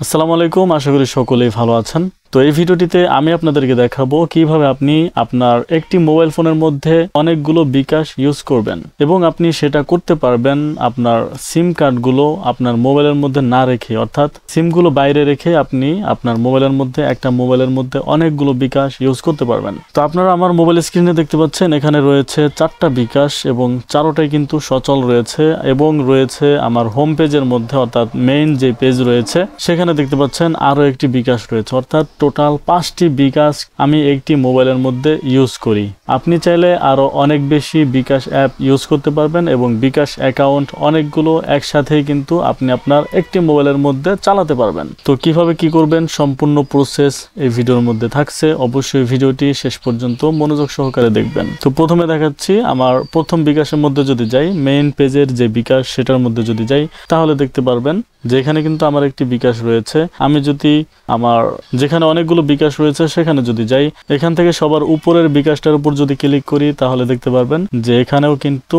আসসালামু আলাইকুম, আশা করি সকলেই ভালো আছেন। তো এই ভিডিওটিতে আমি আপনাদেরকে দেখাবো কিভাবে আপনি আপনার একটি মোবাইল ফোনের মধ্যে অনেকগুলো বিকাশ ইউজ করবেন এবং আপনি সেটা করতে পারবেন আপনার সিম কার্ডগুলো আপনার মোবাইলের মধ্যে না রেখে, অর্থাৎ সিমগুলো বাইরে রেখে আপনি আপনার মোবাইলের মধ্যে মোবাইলের মধ্যে অনেকগুলো বিকাশ ইউজ করতে পারবেন। তো আপনারা আমার মোবাইল স্ক্রিনে দেখতে পাচ্ছেন এখানে রয়েছে 4টা বিকাশ এবং 4টাই কিন্তু সচল রয়েছে এবং রয়েছে আমার হোম পেজের মধ্যে, অর্থাৎ মেইন যে পেজ রয়েছে সেখানে দেখতে পাচ্ছেন আরো একটি বিকাশ রয়েছে, অর্থাৎ টোটাল 5টি বিকাশ আমি একটি মোবাইলের মধ্যে ইউজ করি। আপনি চাইলে আরো অনেক বেশি বিকাশ অ্যাপ ইউজ করতে পারবেন এবং বিকাশ অ্যাকাউন্ট অনেকগুলো একসাথেই কিন্তু আপনি আপনার একটি মোবাইলের মধ্যে চালাতে পারবেন। তো কিভাবে কি করবেন সম্পূর্ণ প্রসেস এই ভিডিওর মধ্যে থাকছে, অবশ্যই ভিডিওটি শেষ পর্যন্ত মনোযোগ সহকারে দেখবেন। তো প্রথমে দেখাচ্ছি আমার প্রথম বিকাশের মধ্যে যদি যাই, মেইন পেজের যে বিকাশ সেটার মধ্যে যদি যাই তাহলে দেখতে পারবেন যে এখানে কিন্তু আমার একটি বিকাশ রয়েছে। আমি যদি আমার যেখানে অনেকগুলো বিকাশ রয়েছে সেখানে যদি যাই, এখান থেকে সবার উপরের বিকাশটার উপর যদি ক্লিক করি তাহলে দেখতে পারবেন যে এখানেও কিন্তু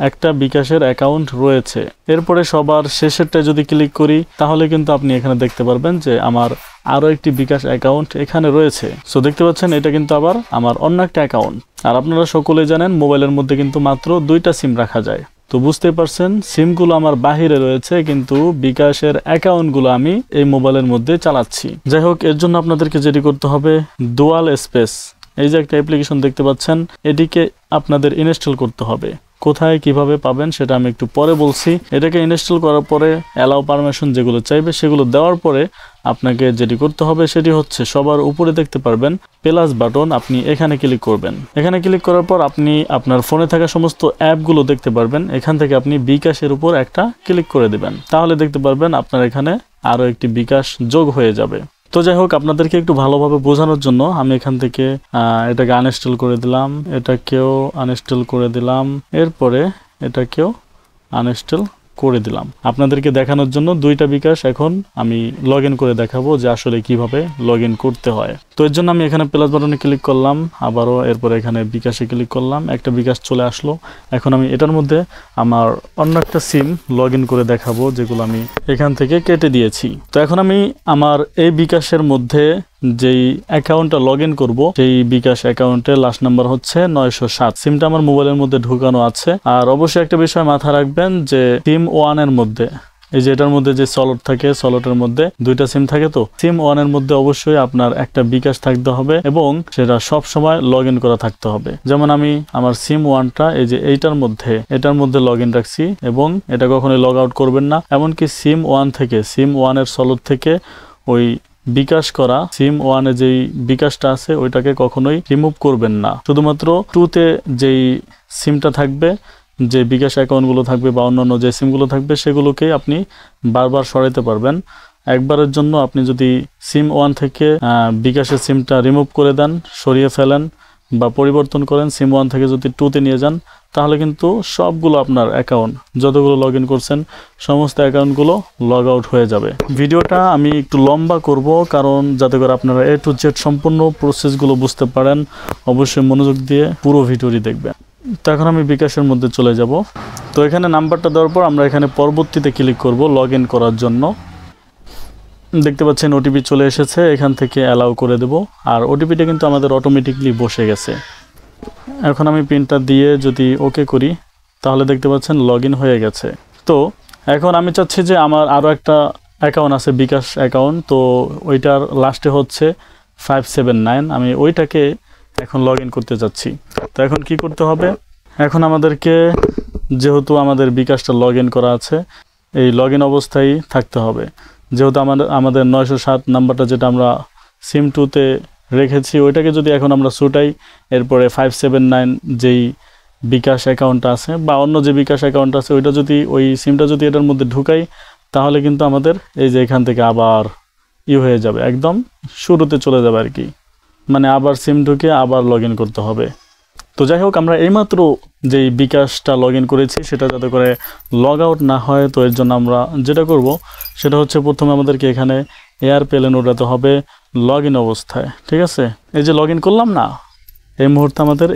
একটা বিকাশের অ্যাকাউন্ট রয়েছে। এরপরে সবার শেষেরটা যদি ক্লিক করি তাহলে কিন্তু আপনি এখানে দেখতে পারবেন যে আমার আরো একটি বিকাশ অ্যাকাউন্ট এখানে রয়েছে। সো দেখতে পাচ্ছেন এটা কিন্তু আবার আমার অন্য একটা অ্যাকাউন্ট। আর আপনারা সকলে জানেন মোবাইলের মধ্যে কিন্তু মাত্র 2টা সিম রাখা যায়। তো বুঝতে পারছেন সিমগুলো আমার বাহিরে রয়েছে কিন্তু বিকাশের অ্যাকাউন্টগুলো আমি এই মোবাইলের মধ্যে চালাচ্ছি। যাই হোক, এর জন্য আপনাদেরকে যেটি করতে হবে, ডুয়াল স্পেস এই যে একটা অ্যাপ্লিকেশন দেখতে পাচ্ছেন, এটিকে আপনাদের ইনস্টল করতে হবে। কোথায় কিভাবে পাবেন সেটা আমি একটু পরে বলছি। এটাকে ইনস্টল করার পরে অ্যালাউ পারমিশন যেগুলো চাইবে সেগুলো দেওয়ার পরে আপনাকে যেটি করতে হবে সেটি হচ্ছে সবার উপরে দেখতে পারবেন প্লাস বাটন, আপনি এখানে ক্লিক করবেন। এখানে ক্লিক করার পর আপনি আপনার ফোনে থাকা সমস্ত অ্যাপগুলো দেখতে পারবেন। এখান থেকে আপনি বিকাশের উপর একটা ক্লিক করে দেবেন, তাহলে দেখতে পারবেন আপনার এখানে আরো একটি বিকাশ যোগ হয়ে যাবে। তো যাই হোক, আপনাদেরকে একটু ভালোভাবে বোঝানোর জন্য আমি এখান থেকে এটাকে আনইনস্টল করে দিলাম, এটাকেও আনইনস্টল করে দিলাম, এরপরে এটাকেও আনইনস্টল করে দিলাম। আপনাদেরকে দেখানোর জন্য 2টা বিকাশ এখন আমি লগ ইন করে দেখাবো যে আসলে কিভাবে লগ ইন করতে হয়। তো এর জন্য আমি এখানে প্লাস বাটনে ক্লিক করলাম, আবারও এরপরে এখানে বিকাশে ক্লিক করলাম, একটা বিকাশ চলে আসলো। এখন আমি এটার মধ্যে আমার অন্য একটা সিম লগ ইন করে দেখাবো যেগুলো আমি এখান থেকে কেটে দিয়েছি। তো এখন আমি আমার এই বিকাশের মধ্যে যেই অ্যাকাউন্টটা লগ ইন করবো সেই বিকাশ অ্যাকাউন্টের লাস্ট নাম্বার হচ্ছে 907। সিমটা আমার মোবাইলের মধ্যে ঢুকানো আছে। আর অবশ্যই একটা বিষয় মাথায় রাখবেন যে সিম 1 এর মধ্যে, এই যে এটার মধ্যে যে সলট থাকে, সলটের মধ্যে 2টা সিম থাকে, তো সিম 1 এর মধ্যে অবশ্যই আপনার একটা বিকাশ থাকতে হবে এবং সেটা সব সময় লগ ইন করা থাকতে হবে। যেমন আমি আমার সিম 1টা এই যে এটার মধ্যে লগ ইন রাখছি এবং এটা কখনোই লগ আউট করবেন না। এমনকি সিম 1 থেকে, সিম 1 এর সলট থেকে ওই বিকাশ করা সিম 1 এ যেই বিকাশটা আছে ওইটাকে কখনোই রিমুভ করবেন না। শুধুমাত্র 2তে যেই সিমটা থাকবে, যে বিকাশ অ্যাকাউন্টগুলো থাকবে বা অন্যান্য যে সিমগুলো থাকবে সেগুলোকেই আপনি বারবার সরাইতে পারবেন। একবারের জন্য আপনি যদি সিম 1 থেকে বিকাশের সিমটা রিমুভ করে দেন, সরিয়ে ফেলেন বা পরিবর্তন করেন, সিম 1 থেকে যদি 2তে নিয়ে যান তাহলে কিন্তু সবগুলো আপনার অ্যাকাউন্ট যতগুলো লগ ইন করছেন সমস্ত অ্যাকাউন্টগুলো লগ আউট হয়ে যাবে। ভিডিওটা আমি একটু লম্বা করব কারণ যাতে করে আপনারা A to Z সম্পূর্ণ প্রসেসগুলো বুঝতে পারেন। অবশ্যই মনোযোগ দিয়ে পুরো ভিডিওটি দেখবেন। তো এখন আমি বিকাশের মধ্যে চলে যাব। তো এখানে নাম্বারটা দেওয়ার পর আমরা এখানে পরবর্তীতে ক্লিক করব লগ ইন করার জন্য। দেখতে পাচ্ছেন ওটিপি চলে এসেছে, এখান থেকে অ্যালাউ করে দেব। আর ওটিপিটা কিন্তু আমাদের অটোমেটিকলি বসে গেছে। এখন আমি পিনটা দিয়ে যদি ওকে করি তাহলে দেখতে পাচ্ছেন লগ ইন হয়ে গেছে। তো এখন আমি চাচ্ছি যে আমার আরও একটা অ্যাকাউন্ট আছে বিকাশ অ্যাকাউন্ট, তো ওইটার লাস্টে হচ্ছে 579, আমি ওইটাকে এখন লগ ইন করতে চাচ্ছি। তো এখন কি করতে হবে, এখন আমাদেরকে যেহেতু আমাদের বিকাশটা লগ ইন করা আছে এই লগ ইন অবস্থায় থাকতে হবে। যেহেতু আমাদের 907 নাম্বারটা যেটা আমরা সিম 2তে রেখেছি ওইটাকে যদি এখন আমরা ছুটাই, এরপরে 579 যেই বিকাশ অ্যাকাউন্ট আছে বা অন্য যে বিকাশ অ্যাকাউন্ট আছে ওইটা যদি ওই সিমটা যদি এটার মধ্যে ঢুকাই তাহলে কিন্তু আমাদের এই যে এখান থেকে আবার হয়ে যাবে, একদম শুরুতে চলে যাবে আর কি, মানে আবার সিম ঢুকে আবার লগ ইন করতে হবে। তো যাই হোক, আমরা এইমাত্র যেই বিকাশটা লগ ইন করেছি সেটা যাতে করে লগ আউট না হয়, তো এর জন্য আমরা যেটা করব সেটা হচ্ছে প্রথমে আমাদেরকে এখানে এয়ারপ্লেন ওঠাতে হবে লগ ইন অবস্থায়। ঠিক আছে, এই যে লগ ইন করলাম না, এই মুহূর্তে আমাদের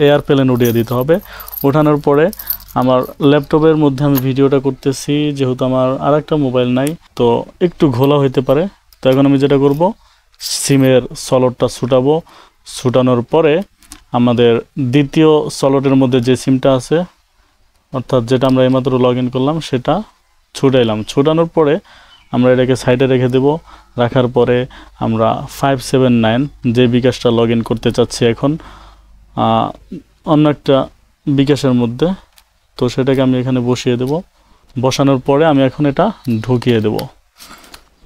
এয়ারপ্লেন উঠিয়ে দিতে হবে। ওঠানোর পরে আমার ল্যাপটপের মধ্যে আমি ভিডিওটা করতেছি, যেহেতু আমার আরেকটা মোবাইল নাই, তো একটু ঘোলা হইতে পারে। তো এখন আমি যেটা করব, সিমের সলটটা ছুটাবো, ছুটানোর পরে আমাদের দ্বিতীয় সলটের মধ্যে যে সিমটা আছে, অর্থাৎ যেটা আমরা এইমাত্র লগ ইন করলাম, সেটা ছুটাইলাম। ছুটানোর পরে আমরা এটাকে সাইডে রেখে দেব। রাখার পরে আমরা 579 যে বিকাশটা লগ ইন করতে চাচ্ছি এখন অন্য একটা বিকাশের মধ্যে, তো সেটাকে আমি এখানে বসিয়ে দেব। বসানোর পরে আমি এখন এটা ঢুকিয়ে দেব।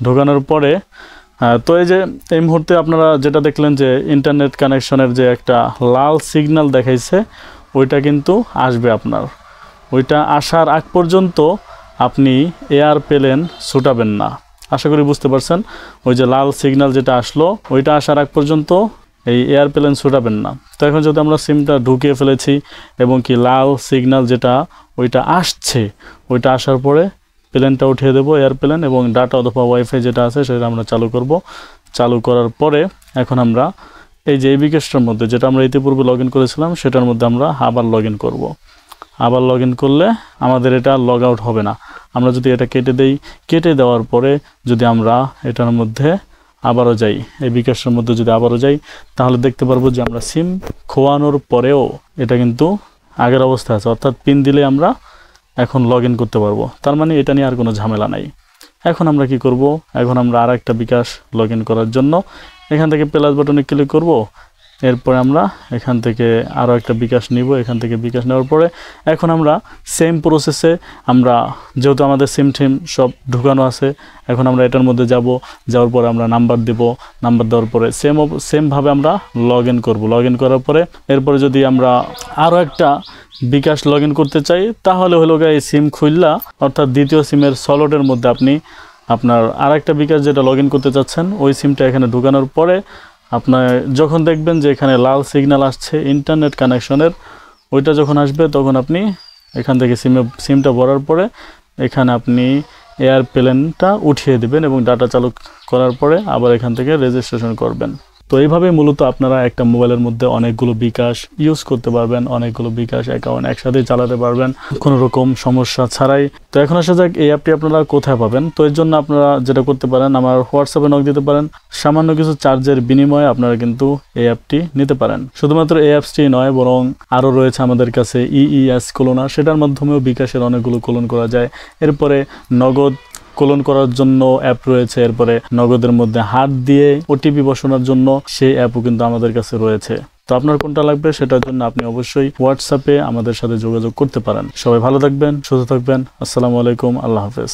ঢোকানোর পরে তো এই মুহূর্তে আপনারা যেটা দেখলেন যে ইন্টারনেট কানেকশনের যে একটা লাল সিগন্যাল দেখাইছে, ওইটা কিন্তু আসবে আপনার। ওইটা আসার আগ পর্যন্ত আপনি এয়ারপ্লেন ছুটাবেন না। আশা করি বুঝতে পারছেন। ওই যে লাল সিগন্যাল যেটা আসলো, ওইটা আসার আগ পর্যন্ত এই এয়ারপ্লেন ছুটাবেন না। তো এখন যদি আমরা সিমটা ঢুকিয়ে ফেলেছি এবং কি লাল সিগন্যাল যেটা ওইটা আসছে, ওইটা আসার পরে প্লেনটা উঠিয়ে দেবো, এয়ারপ্লেন, এবং ডাটা অথবা ওয়াইফাই যেটা আছে সেটা আমরা চালু করব। চালু করার পরে এখন আমরা এই যে এই বিকাশটার মধ্যে যেটা আমরা ইতিপূর্বে লগ ইন করেছিলাম, সেটার মধ্যে আমরা আবার লগ ইন করবো। আবার লগ ইন করলে আমাদের এটা লগ আউট হবে না। আমরা যদি এটা কেটে দেই, কেটে দেওয়ার পরে যদি আমরা এটার মধ্যে আবারও যাই, এই বিকাশের মধ্যে যদি আবারও যাই, তাহলে দেখতে পারবো যে আমরা সিম খোয়ানোর পরেও এটা কিন্তু আগের অবস্থায় আছে, অর্থাৎ পিন দিলে আমরা এখন লগ ইন করতে পারবো। তার মানে এটা নিয়ে আর কোনো ঝামেলা নাই। এখন আমরা কি করব, এখন আমরা আর একটা বিকাশ লগ ইন করার জন্য এখান থেকে প্লাস বাটনে ক্লিক করব। এরপরে আমরা এখান থেকে আরও একটা বিকাশ নিব। এখান থেকে বিকাশ নেওয়ার পরে এখন আমরা সেম প্রসেসে আমরা, যেহেতু আমাদের সিম টিম সব ঢুকানো আছে, এখন আমরা এটার মধ্যে যাওয়ার পরে আমরা নাম্বার দেব। নাম্বার দেওয়ার পরে সেমভাবে আমরা লগ ইন করব। লগ ইন করার পরে এরপরে যদি আমরা আরও একটা বিকাশ লগ ইন করতে চাই, তাহলে হলো এই সিম খুললা, অর্থাৎ দ্বিতীয় সিমের সলটের মধ্যে আপনি আপনার আর একটা বিকাশ যেটা লগ ইন করতে চাচ্ছেন, ওই সিমটা এখানে ঢুকানোর পরে আপনার যখন দেখবেন যে এখানে লাল সিগন্যাল আসছে ইন্টারনেট কানেকশনের, ওইটা যখন আসবে তখন আপনি এখান থেকে সিমটা ভরার পরে এখানে আপনি এয়ারপ্লেনটা উঠিয়ে দেবেন এবং ডাটা চালু করার পরে আবার এখান থেকে রেজিস্ট্রেশন করবেন। তো এইভাবে মূলত আপনারা একটা মোবাইলের মধ্যে অনেকগুলো বিকাশ ইউজ করতে পারবেন, অনেকগুলো বিকাশ অ্যাকাউন্ট একসাথে চালাতে পারবেন কোনো রকম সমস্যা ছাড়াই। তো এখন আসা যাক এই অ্যাপটি আপনারা কোথায় পাবেন। তো এর জন্য আপনারা যেটা করতে পারেন, আমার হোয়াটসঅ্যাপে নক দিতে পারেন। সামান্য কিছু চার্জের বিনিময়ে আপনারা কিন্তু এই অ্যাপটি নিতে পারেন। শুধুমাত্র এই অ্যাপসটি নয়, বরং আরও রয়েছে আমাদের কাছে ইইএস কোলনা, সেটার মাধ্যমেও বিকাশের অনেকগুলো কোলন করা যায়। এরপরে নগদ কোলন করার জন্য অ্যাপ রয়েছে। এরপরে নগদের মধ্যে হাত দিয়ে ওটিপি বসানোর জন্য সেই অ্যাপও কিন্তু আমাদের কাছে রয়েছে। তো আপনার কোনটা লাগবে সেটার জন্য আপনি অবশ্যই হোয়াটসঅ্যাপে আমাদের সাথে যোগাযোগ করতে পারেন। সবাই ভালো থাকবেন, সুস্থ থাকবেন। আসসালামু আলাইকুম, আল্লাহ হাফেজ।